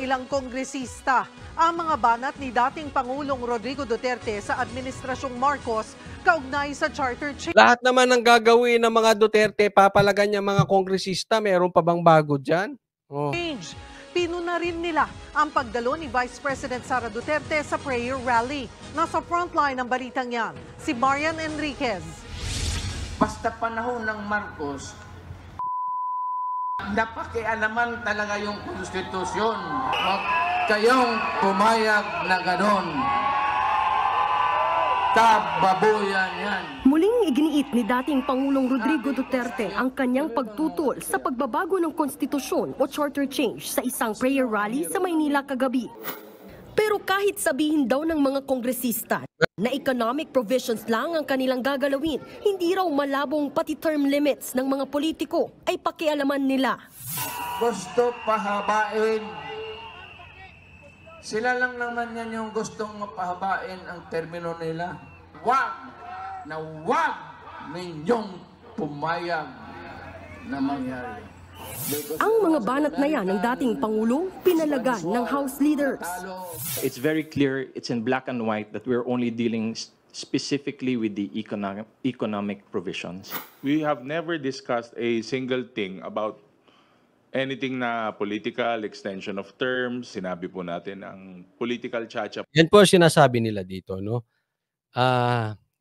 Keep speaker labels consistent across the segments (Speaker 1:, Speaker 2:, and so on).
Speaker 1: ilang kongresista ang mga banat ni dating Pangulong Rodrigo Duterte sa Administrasyong Marcos kaugnay sa charter change.
Speaker 2: Lahat naman ng gagawin ng mga Duterte, papalagan niya mga kongresista. Meron pa bang bago dyan? Oh.
Speaker 1: Pinuna rin nila ang pagdalo ni Vice President Sara Duterte sa prayer rally. Nasa frontline ng balitang yan, si Marian Enriquez.
Speaker 3: Basta panahon ng Marcos, napakialaman talaga yung konstitusyon. Huwag kayong pumayag na ganon. Kababuyan yan.
Speaker 4: Muling iginiit ni dating Pangulong Rodrigo Duterte ang kanyang pagtutol sa pagbabago ng konstitusyon o charter change sa isang prayer rally sa Maynila kagabi. Pero kahit sabihin daw ng mga kongresista na economic provisions lang ang kanilang gagalawin, hindi raw malabong pati term limits ng mga politiko ay pakialaman nila.
Speaker 3: Gusto pahabain. Sila lang naman yan yung gustong pahabain ang termino nila. Wag ninyong pumayag na mangyari.
Speaker 4: Ang mga banat na yan ng dating Pangulo, pinalagan ng House leaders.
Speaker 5: It's very clear, it's in black and white that we're only dealing specifically with the economic provisions.
Speaker 6: We have never discussed a single thing about anything na political, extension of terms. Sinabi po natin ang political chacha.
Speaker 2: Yan po sinasabi nila dito, no?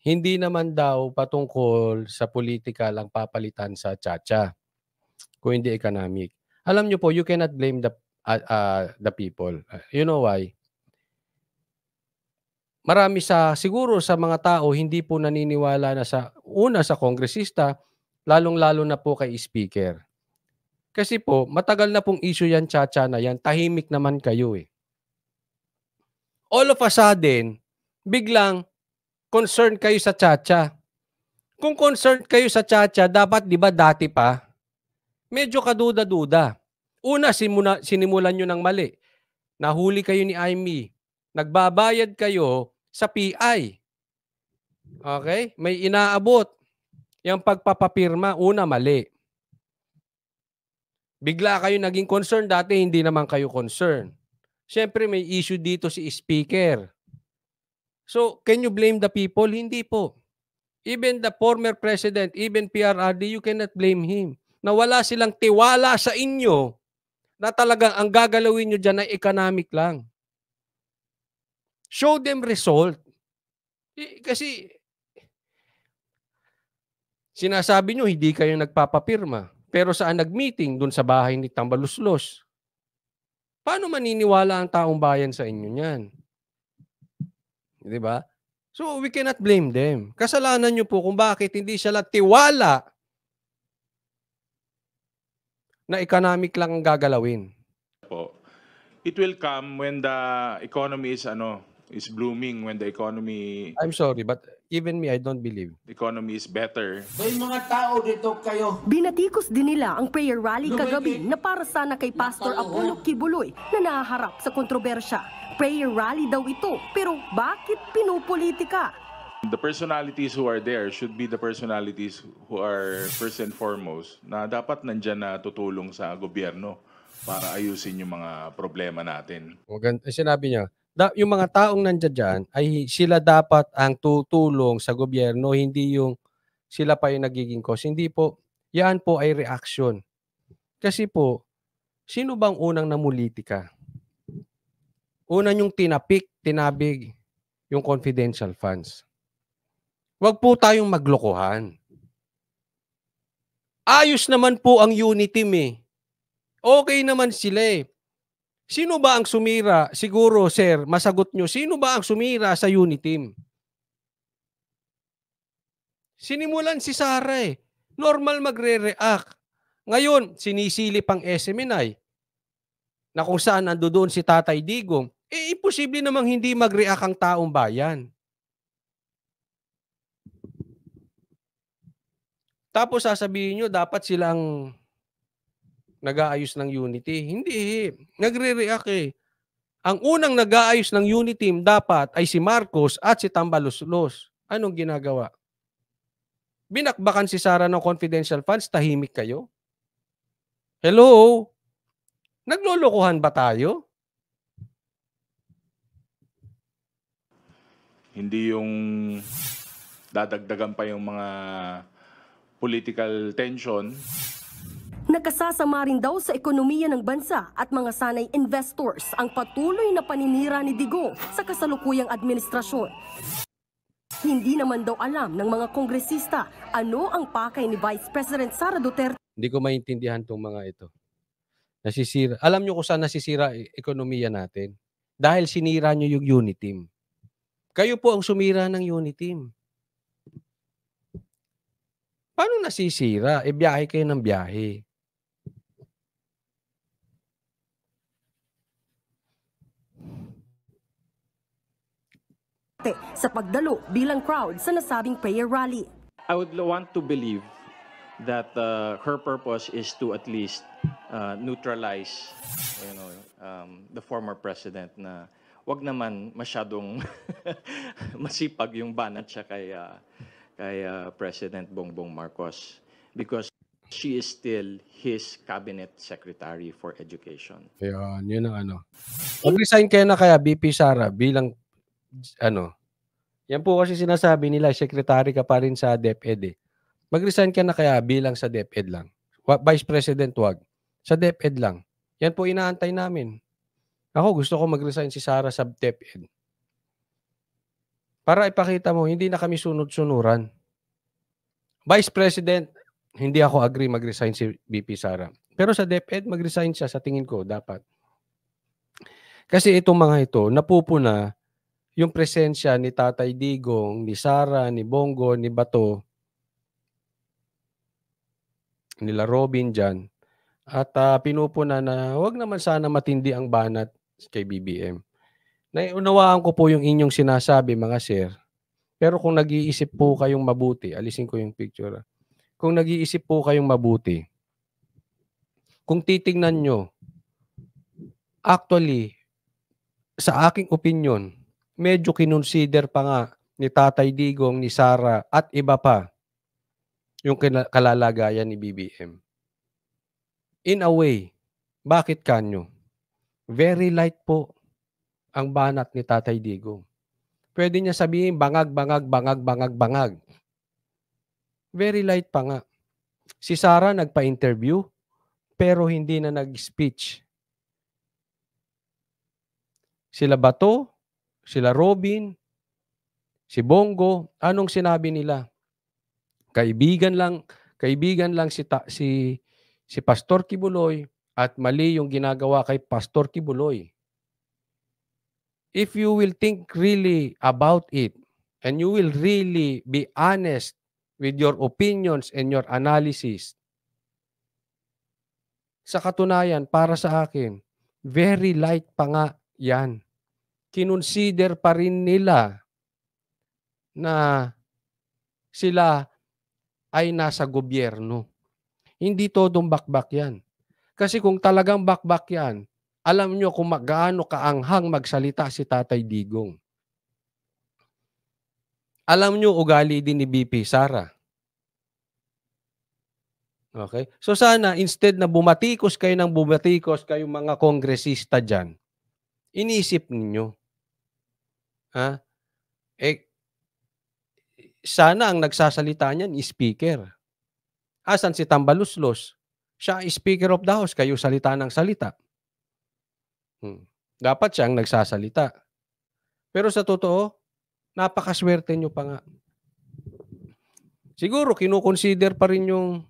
Speaker 2: Hindi naman daw patungkol sa politika lang papalitan sa chacha, kung hindi economic. Alam nyo po, you cannot blame the people. You know why? Marami siguro sa mga tao hindi po naniniwala na sa kongresista, lalong-lalo na po kay speaker. Kasi po, matagal na pong issue yan, chacha na yan, tahimik naman kayo eh. All of a sudden, biglang concerned kayo sa chacha. Kung concerned kayo sa chacha, dapat di ba dati pa? Medyo kaduda-duda. Una, sinimulan nyo ng mali. Nahuli kayo ni Aimee. Nagbabayad kayo sa PI. Okay? May inaabot. Yung pagpapapirma, una, mali. Bigla kayo naging concerned. Dati hindi naman kayo concerned. Siyempre, may issue dito si speaker. So, can you blame the people? Hindi po. Even the former president, even PRRD, you cannot blame him. Na wala silang tiwala sa inyo na talagang ang gagalawin nyo dyan ay economic lang. Show them result. Kasi sinasabi nyo hindi kayo nagpapapirma. Pero saan nag-meeting? Doon sa bahay ni Tambaluslos. Paano maniniwala ang taong bayan sa inyo niyan? Di ba? So we cannot blame them. Kasalanan nyo po kung bakit hindi sila tiwala na economic lang ang gagalawin.
Speaker 6: It will come when the economy is blooming, when the economy
Speaker 2: I'm sorry, but even me, I don't believe.
Speaker 6: economy is better.
Speaker 3: May mga tao dito kayo.
Speaker 4: Binatikos din nila ang prayer rally kagabi na para sana kay Pastor Apollo Kibuloy na nahaharap sa kontrobersya. Prayer rally daw ito, pero bakit pinupolitika?
Speaker 6: The personalities who are there should be the personalities who are first and foremost na dapat nandyan na tutulong sa gobyerno para ayusin yung mga problema natin.
Speaker 2: Sinabi niya, yung mga taong nandiyan dyan ay sila dapat ang tutulong sa gobyerno, hindi yung sila pa yung nagiging cause. Hindi po. Yan po ay reaction. Kasi po, sino bang unang namulitika? Unang yung tinabig yung confidential funds. Huwag po tayong maglokohan. Ayos naman po ang Uniteam eh. Okay naman sila eh. Sino ba ang sumira? Siguro, sir, masagot nyo, sino ba ang sumira sa Uniteam? Sinimulan si Sara eh. Normal magre-react. Ngayon, sinisilip ang SMNI na kung saan nandoon si Tatay Digong, imposible namang hindi mag-react ang taong bayan. Tapos sasabihin nyo, dapat silang nag-aayos ng unity. Hindi. Nagre-react eh. Ang unang nag-aayos ng unity dapat ay si Marcos at si Tambaluslos. Anong ginagawa? Binakbakan si Sara ng confidential funds, tahimik kayo? Hello? Naglolokohan ba tayo?
Speaker 6: Hindi yung dadagdagan pa yung mga political tension.
Speaker 4: Nagkasasama rin daw sa ekonomiya ng bansa at mga sanay investors ang patuloy na paninira ni Digong sa kasalukuyang administrasyon. Hindi naman daw alam ng mga kongresista ano ang pakay ni Vice President Sara Duterte.
Speaker 2: Hindi ko maintindihan tong mga ito. Nasisira. Alam nyo kung saan nasisira ekonomiya natin? Dahil sinira nyo yung Uniteam. Kayo po ang sumira ng Uniteam. Paano nasisira? Biyahe kayo ng biyahe.
Speaker 4: Sa pagdalo bilang crowd sa nasabing prayer rally.
Speaker 5: I would want to believe that her purpose is to at least neutralize, the former president na wag naman masyadong masipag yung banat siya kay President Bongbong Marcos because she is still his cabinet secretary for education.
Speaker 2: Ayun, yun ang ano. Mag-resign kayo na kaya, BP Sara, bilang yan po kasi sinasabi nila, secretary ka pa rin sa DepEd eh. Mag-resign ka na kaya bilang sa DepEd lang. Vice President wag. Sa DepEd lang. Yan po inaantay namin. Ako gusto ko mag-resign si Sara sa DepEd. Para ipakita mo, hindi na kami sunod-sunuran. Vice President, hindi ako agree mag-resign si BP Sara. Pero sa DepEd, mag-resign siya sa tingin ko, dapat. Kasi itong mga ito, napupuna yung presensya ni Tatay Digong, ni Sara, ni Bongo, ni Bato, nila Robin dyan. At pinupuna na wag naman sana matindi ang banat kay BBM. Naiunawaan ko po yung inyong sinasabi mga sir. Pero kung nag-iisip po kayong mabuti, alisin ko yung picture. Kung nag-iisip po kayong mabuti, kung titingnan nyo, actually, sa aking opinion, medyo kinonsider pa nga ni Tatay Digong, ni Sara, at iba pa yung kalalagayan ni BBM. In a way, bakit kanyo? Very light po ang banat ni Tatay Digong. Pwede niya sabihin bangag. Very light pa nga. Si Sara nagpa-interview pero hindi na nag-speech. Sila Bato, sila Robin, si Bongo, anong sinabi nila? Kaibigan lang si Pastor Kibuloy at mali yung ginagawa kay Pastor Kibuloy. If you will think really about it and you will really be honest with your opinions and your analysis, sa katunayan, para sa akin, very light pa nga yan. Kinonsider pa rin nila na sila ay nasa gobyerno. Hindi todong bakbak yan. Kasi kung talagang bakbak yan, alam nyo kung gaano kaanghang magsalita si Tatay Digong. Alam nyo ugali din ni BP Sara. Okay? So sana, instead na bumatikos kayong mga kongresista dyan, inisip ninyo. Sana ang nagsasalita niyan speaker. Asan si Tambaluslos? Siya speaker of the house, kayo salita ng salita. Dapat siya ang nagsasalita. Pero sa totoo, napakaswerte nyo pa nga. Siguro, kinukonsider pa rin yung,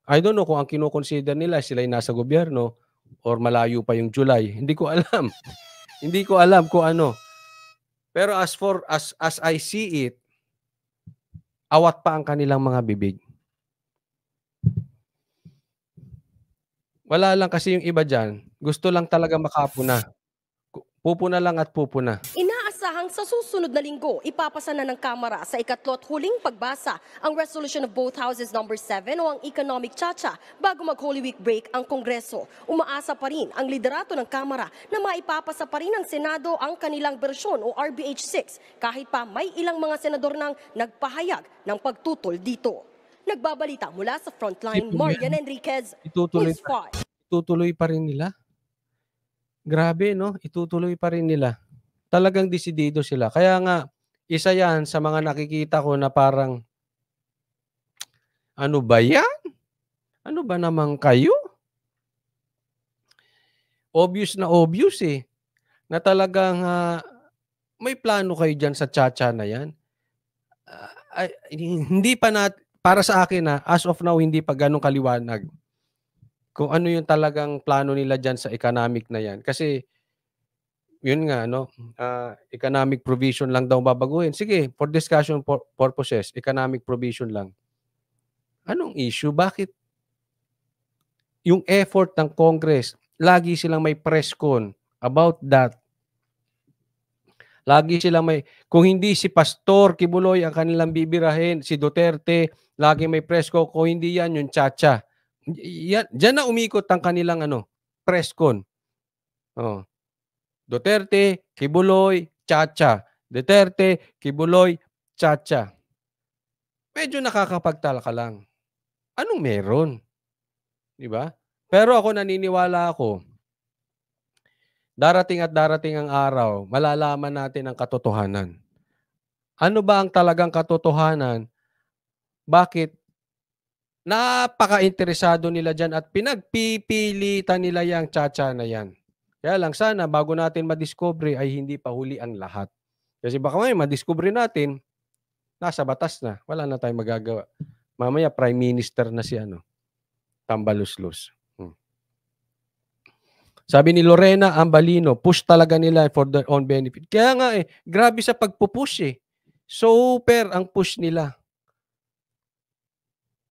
Speaker 2: I don't know kung ang kinukonsider nila, sila ay nasa gobyerno or malayo pa yung July. Hindi ko alam. Hindi ko alam kung ano. Pero as I see it, awat pa ang kanilang mga bibig. Wala lang kasi yung iba dyan, gusto lang talaga makapuna. Pupuna lang at pupuna.
Speaker 4: Inaasahang sa susunod na linggo, ipapasa na ng Kamara sa ikatlo at huling pagbasa ang Resolution of both Houses number 7 o ang Economic Chacha bago mag-Holy Week break ang Kongreso. Umaasa pa rin ang liderato ng Kamara na maipapasa pa rin ng Senado ang kanilang bersyon o RBH 6 kahit pa may ilang mga senador nang nagpahayag ng pagtutol dito. Nagbabalita mula sa Frontline, Marian Enriquez, News 5.
Speaker 2: Itutuloy pa rin nila? Grabe, no? Itutuloy pa rin nila. Talagang desidido sila. Kaya nga, isa yan sa mga nakikita ko na parang, ano ba yan? Ano ba naman kayo? Obvious na obvious eh. Na talagang may plano kayo dyan sa tsa-tsa na yan. Hindi pa para sa akin as of now, hindi pa ganun kaliwanag kung ano yung talagang plano nila dyan sa economic na yan. Kasi, yun nga, economic provision lang daw babaguhin. Sige, for discussion purposes, economic provision lang. Anong issue? Bakit yung effort ng Congress, lagi silang may press con about that. Lagi silang kung hindi si Pastor Kibuloy ang kanilang bibirahin, si Duterte, lagi may press con. Kung hindi yan, yung tsa-tsa. Diyan na umikot ang kanilang press con. Oh. Duterte, Kibuloy, tsa-tsa. Duterte, Kibuloy, tsa-tsa. Medyo nakakapagtaka lang. Anong meron? Di ba? Pero ako naniniwala ako, darating at darating ang araw, malalaman natin ang katotohanan. Ano ba ang talagang katotohanan? Bakit napaka-interesado nila dyan at pinagpipilitan nila yung tsa-tsa na yan? Kaya lang sana bago natin madiscover ay hindi pa huli ang lahat. Kasi baka may madiscover natin, nasa batas na. Wala na tayong magagawa. Mamaya Prime Minister na si Tambaluslos. Sabi ni Lorena Ambalino, push talaga nila for their own benefit. Kaya nga grabe sa pagpupush eh. Super ang push nila.